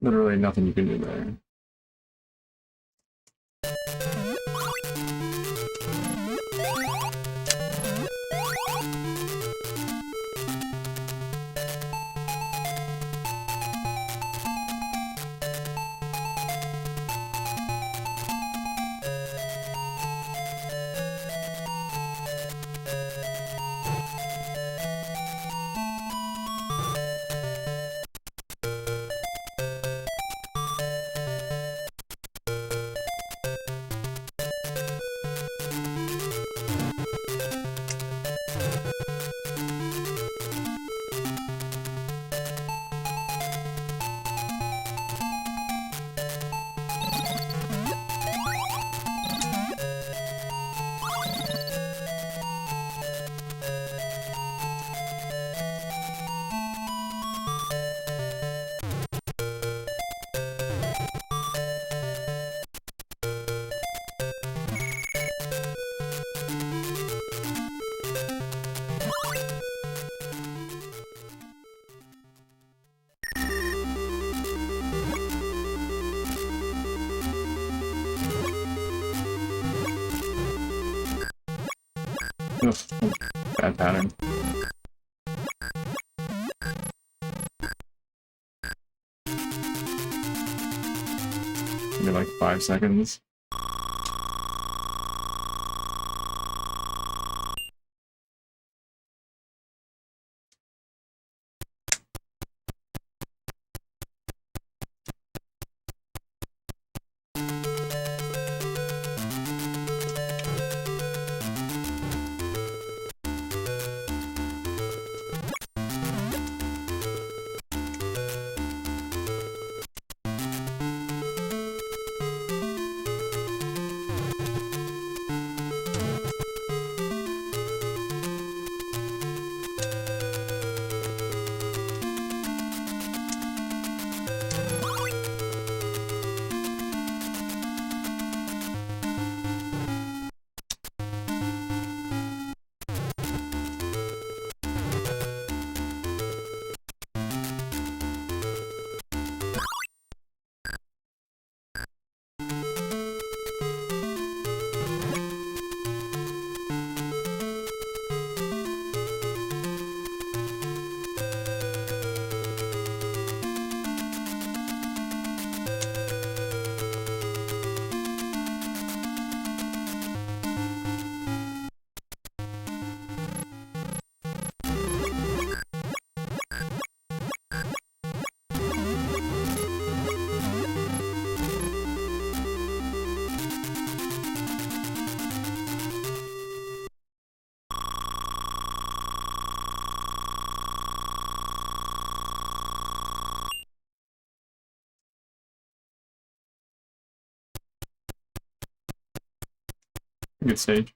Literally nothing you can do there. Ugh, bad pattern. Maybe like 5 seconds. Good stage.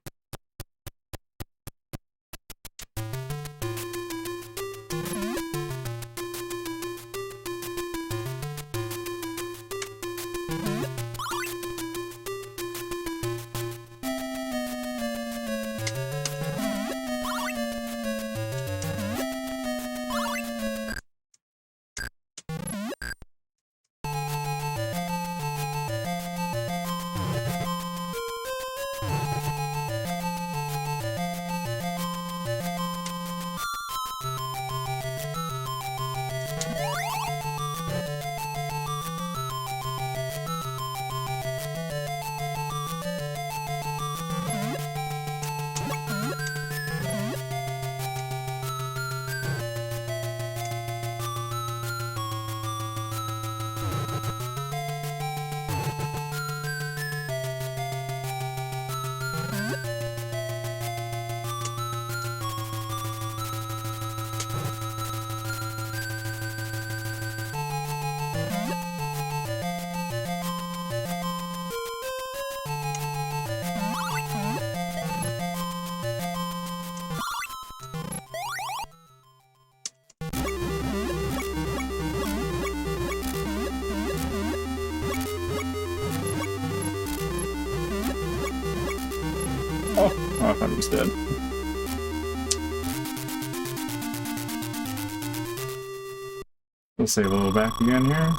Oh, I thought he was dead. We'll save a little back again here.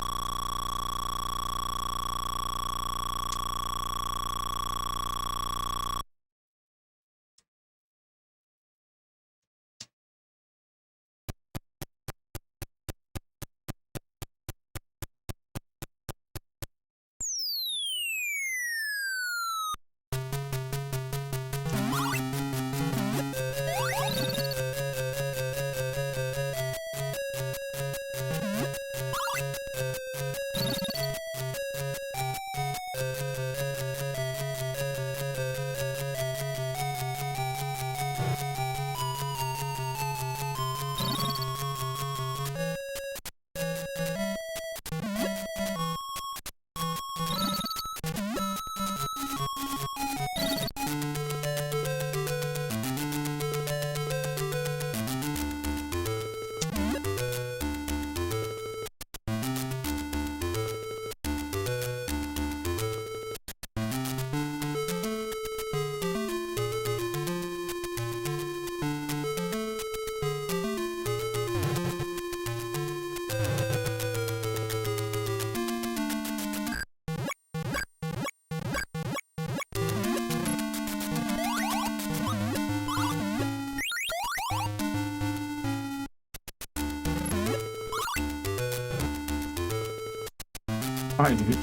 Why, dude?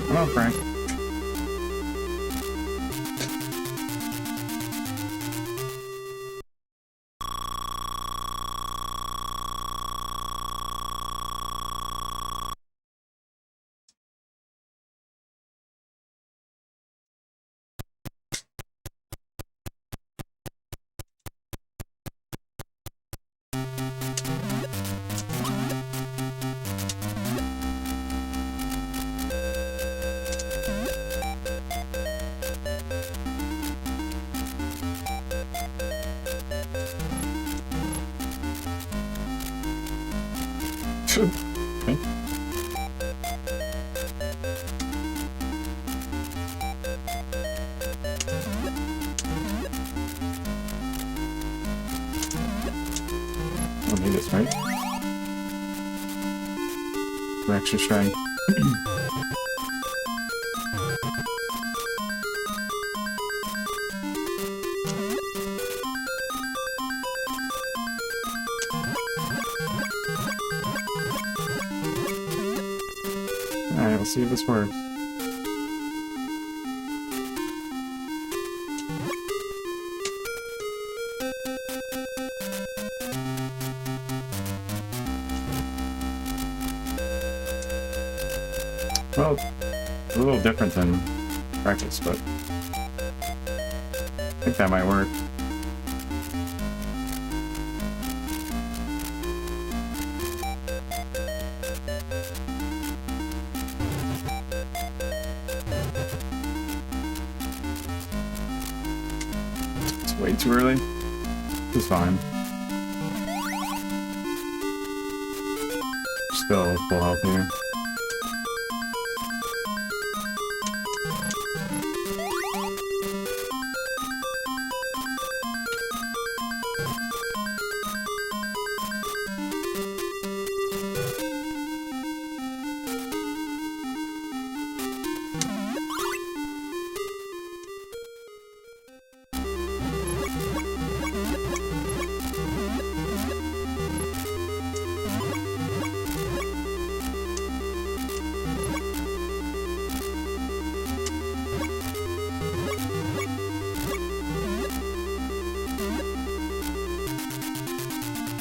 Come on, Frank. Okay. Don't need this, right? For extra strength. Alright, let's see if this works. Well, it's a little different than practice, but I think that might work. It's way too early. It's fine. Still full health here.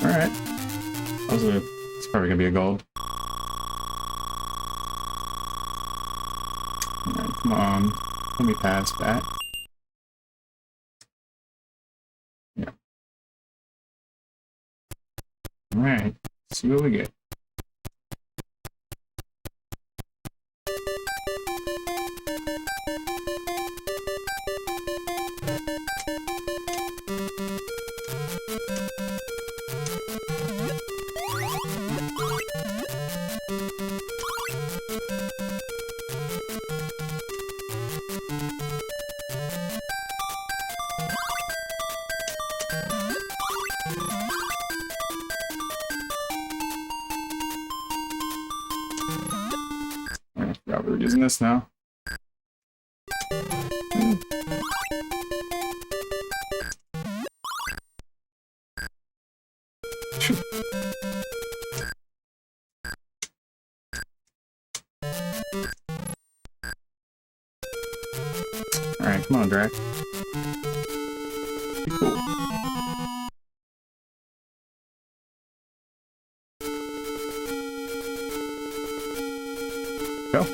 Alright. It's probably gonna be a gold. Alright, come on. Let me pass that. Yeah. Alright. See what we get. Yeah, we're using this now. Alright, come on, Drac. Be cool. Go.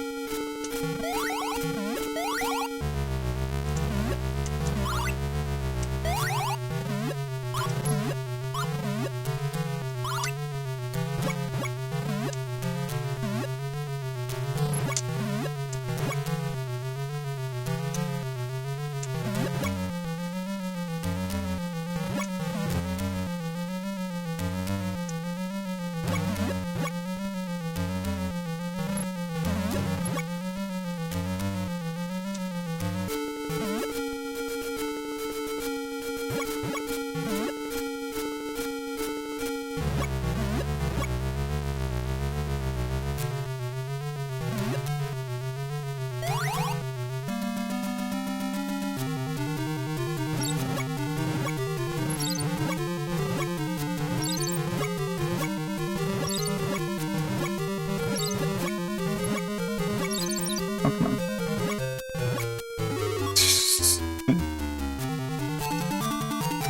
Oh, come on.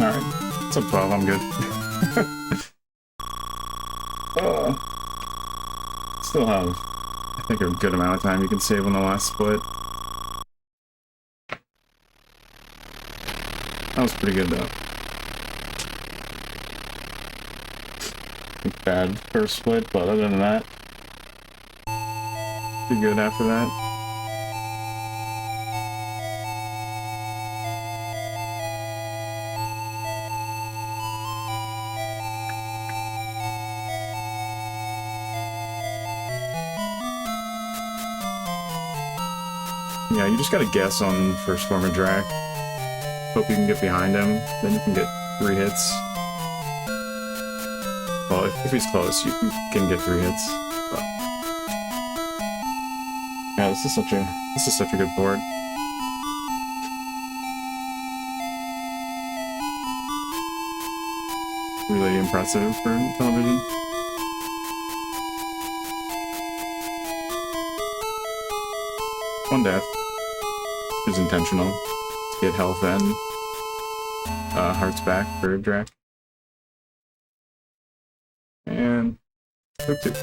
Alright. It's a 12, I'm good. Still have, I think, a good amount of time you can save on the last split. That was pretty good, though. Bad first split, but other than that, pretty good after that. Yeah, you just gotta guess on first form of Drac. Hope you can get behind him, then you can get 3 hits. Well, if he's close, you can get 3 hits. But... yeah, this is such a good board. Really impressive for television. One death is intentional to get health and hearts back for Drac. And took 2.